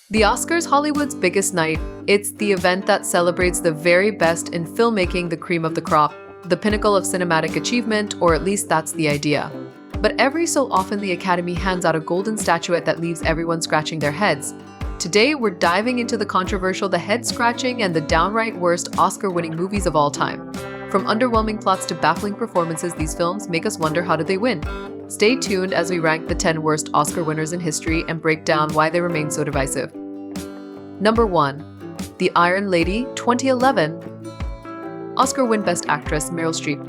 The Oscars, Hollywood's biggest night. It's the event that celebrates the very best in filmmaking, the cream of the crop, the pinnacle of cinematic achievement, or at least that's the idea. But every so often the Academy hands out a golden statuette that leaves everyone scratching their heads. Today, we're diving into the controversial, the head-scratching, and the downright worst Oscar-winning movies of all time. From underwhelming plots to baffling performances, these films make us wonder, how did they win? Stay tuned as we rank the 10 worst Oscar winners in history and break down why they remain so divisive. Number 1. The Iron Lady, 2011. Oscar win Best Actress, Meryl Streep.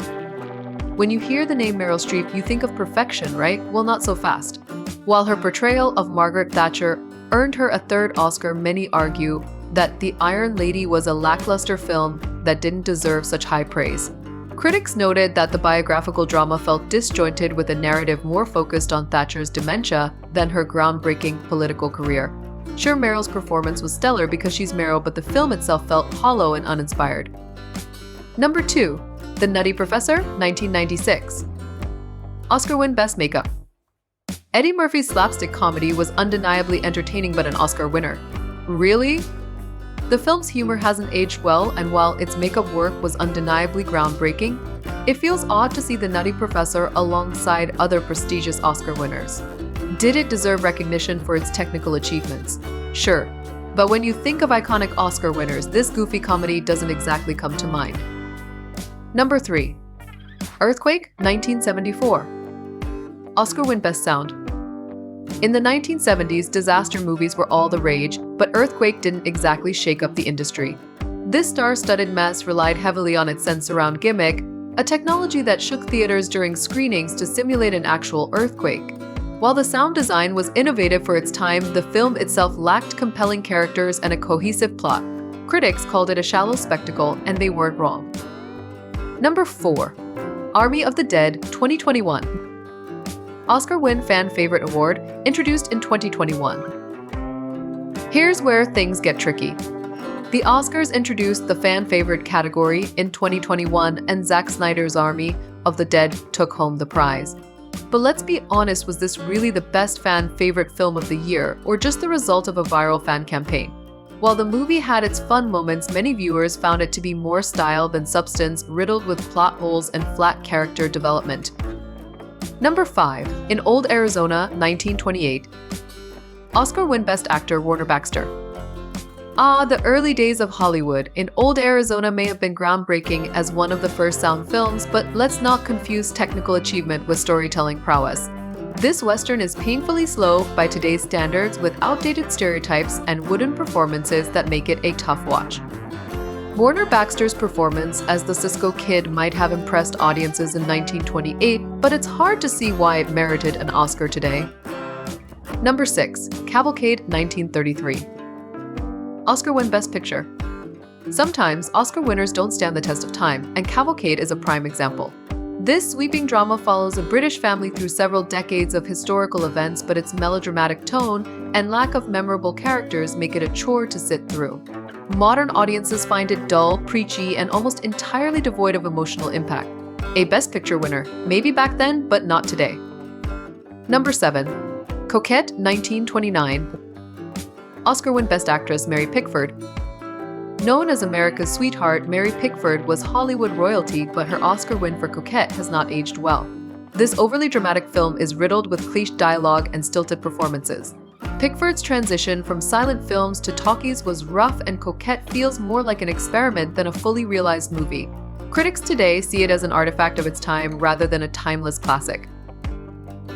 When you hear the name Meryl Streep, you think of perfection, right? Well, not so fast. While her portrayal of Margaret Thatcher earned her a third Oscar, many argue that The Iron Lady was a lackluster film that didn't deserve such high praise. Critics noted that the biographical drama felt disjointed, with a narrative more focused on Thatcher's dementia than her groundbreaking political career. Sure, Meryl's performance was stellar because she's Meryl, but the film itself felt hollow and uninspired. Number 2. The Nutty Professor, 1996. Oscar win Best Makeup. Eddie Murphy's slapstick comedy was undeniably entertaining but an Oscar winner. Really? The film's humor hasn't aged well, and while its makeup work was undeniably groundbreaking, it feels odd to see The Nutty Professor alongside other prestigious Oscar winners. Did it deserve recognition for its technical achievements? Sure, but when you think of iconic Oscar winners, this goofy comedy doesn't exactly come to mind. Number 3. Earthquake, 1974. Oscar win Best Sound. In the 1970s, disaster movies were all the rage, but Earthquake didn't exactly shake up the industry. This star-studded mess relied heavily on its sense-surround gimmick, a technology that shook theaters during screenings to simulate an actual earthquake. While the sound design was innovative for its time, the film itself lacked compelling characters and a cohesive plot. Critics called it a shallow spectacle, and they weren't wrong. Number 4. Army of the Dead, 2021. Oscar win Fan Favorite Award, introduced in 2021. Here's where things get tricky. The Oscars introduced the Fan Favorite category in 2021, and Zack Snyder's Army of the Dead took home the prize. But let's be honest, was this really the best fan favorite film of the year, or just the result of a viral fan campaign? While the movie had its fun moments, many viewers found it to be more style than substance, riddled with plot holes and flat character development. Number 5. In Old Arizona, 1928. Oscar win Best Actor, Warner Baxter. The early days of Hollywood. In Old Arizona may have been groundbreaking as one of the first sound films, but let's not confuse technical achievement with storytelling prowess. This Western is painfully slow by today's standards, with outdated stereotypes and wooden performances that make it a tough watch. Warner Baxter's performance as the Cisco Kid might have impressed audiences in 1928, but it's hard to see why it merited an Oscar today. Number 6. Cavalcade, 1933. Oscar win Best Picture. Sometimes Oscar winners don't stand the test of time, and Cavalcade is a prime example. This sweeping drama follows a British family through several decades of historical events, but its melodramatic tone and lack of memorable characters make it a chore to sit through. Modern audiences find it dull, preachy, and almost entirely devoid of emotional impact. A Best Picture winner, maybe back then, but not today. Number 7. Coquette, 1929. Oscar win Best Actress, Mary Pickford. Known as America's sweetheart, Mary Pickford was Hollywood royalty, but her Oscar win for Coquette has not aged well. This overly dramatic film is riddled with cliché dialogue and stilted performances. Pickford's transition from silent films to talkies was rough, and Coquette feels more like an experiment than a fully realized movie. Critics today see it as an artifact of its time rather than a timeless classic.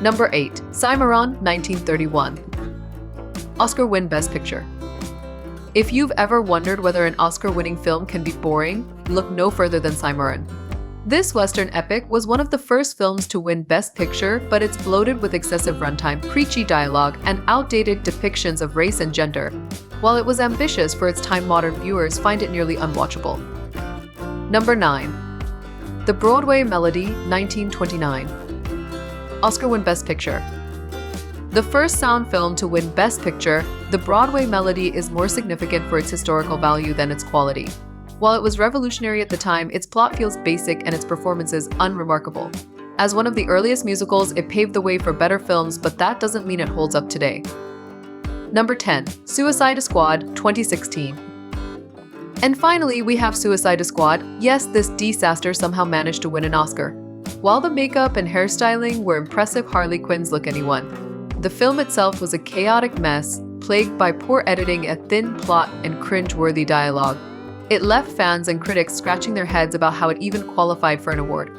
Number 8. Cimarron, 1931. Oscar win Best Picture. If you've ever wondered whether an Oscar-winning film can be boring, look no further than Cimarron. This Western epic was one of the first films to win Best Picture, but it's bloated with excessive runtime, preachy dialogue, and outdated depictions of race and gender. While it was ambitious for its time, modern viewers find it nearly unwatchable. Number 9. The Broadway Melody, 1929. Oscar win Best Picture. The first sound film to win Best Picture, The Broadway Melody is more significant for its historical value than its quality. While it was revolutionary at the time, its plot feels basic and its performances unremarkable. As one of the earliest musicals, it paved the way for better films, but that doesn't mean it holds up today. Number 10. Suicide Squad 2016. And finally, we have Suicide Squad. Yes, this disaster somehow managed to win an Oscar. While the makeup and hairstyling were impressive, Harley Quinn's look anyone. The film itself was a chaotic mess, plagued by poor editing, a thin plot, and cringe-worthy dialogue. It left fans and critics scratching their heads about how it even qualified for an award.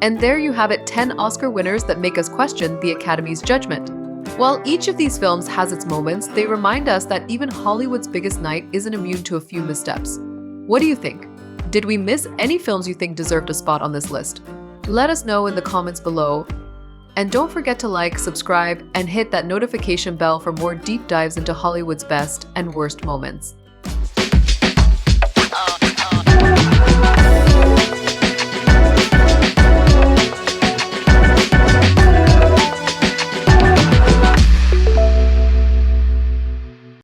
And there you have it, 10 Oscar winners that make us question the Academy's judgment. While each of these films has its moments, they remind us that even Hollywood's biggest night isn't immune to a few missteps. What do you think? Did we miss any films you think deserved a spot on this list? Let us know in the comments below. And don't forget to like, subscribe, and hit that notification bell for more deep dives into Hollywood's best and worst moments.